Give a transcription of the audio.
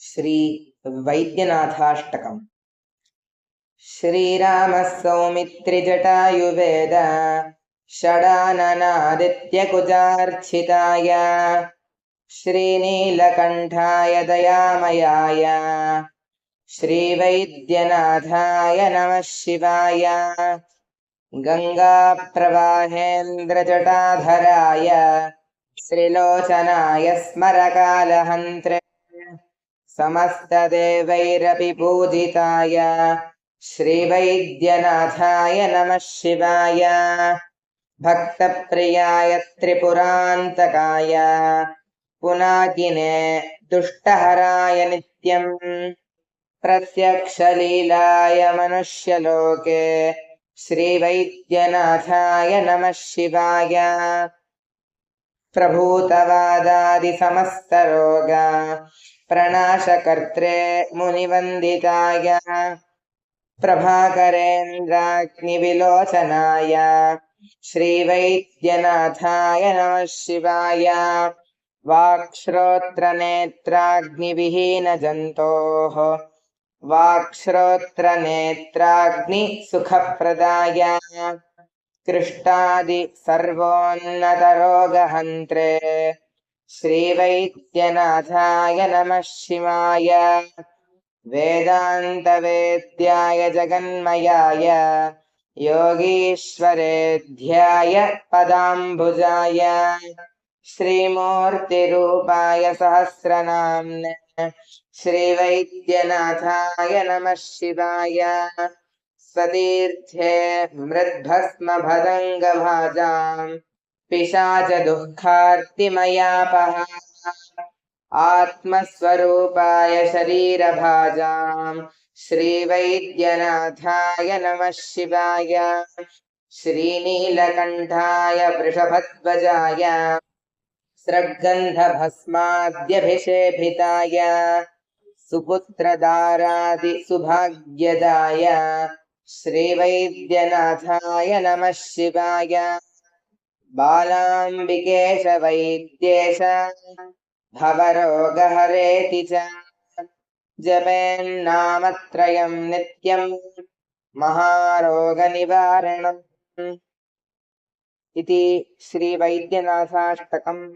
श्री वैद्यनाथाष्टकम्। श्रीरामः सौमित्रिजटायुवेद षडाननादित्यकुजार्चिताय श्रीनीलकण्ठाय दयामयाय श्रीवैद्यनाथाय नमः शिवाय। गङ्गाप्रवाहेन्द्रजटाधराय श्रीलोचनाय स्मरकालहन्त्रे समस्तदेवैरपि पूजिताय श्रीवैद्यनाथाय नमः शिवाय। भक्तप्रियाय त्रिपुरान्तकाय पुनाकिने दुष्टहराय नित्यम् प्रत्यक्षलीलाय मनुष्यलोके श्रीवैद्यनाथाय नमः शिवाय। प्रभूतवादादिसमस्तरोग प्रणाशकर्त्रे मुनिवन्दिताय प्रभाकरेन्द्राग्निविलोचनाय श्रीवैद्यनाथाय नमः शिवाय। वाक्श्रोत्रनेत्राग्निविहीनजन्तोः वाक्श्रोत्रनेत्राग्निसुखप्रदाय कृष्टादि सर्वोन्नतरोगहन्त्रे श्रीवैद्यनाथाय नमः शिवाय। वेदान्तवेद्याय जगन्मयाय योगीश्वरेध्याय पदाम्बुजाय श्रीमूर्तिरूपाय सहस्रनाम्ने श्रीवैद्यनाथाय नमः शिवाय। स्वतीर्थे मृद्भस्मभदङ्गभाजाम् पिशाचदुःखार्तिमयापहा आत्मस्वरूपाय शरीरभाजाम् श्रीवैद्यनाथाय नमः शिवाय। श्रीनीलकण्ठाय वृषभध्वजाय स्रग्गन्धभस्माद्यभिषेभिताय सुपुत्रदारादिसुभाग्यदाय श्रीवैद्यनाथाय नमः शिवाय। बालाम्बिकेश वैद्येश भवरोगहरेति च जपेन्नामत्रयं नित्यं महारोगनिवारणम् इति श्रीवैद्यनाथाष्टकम्।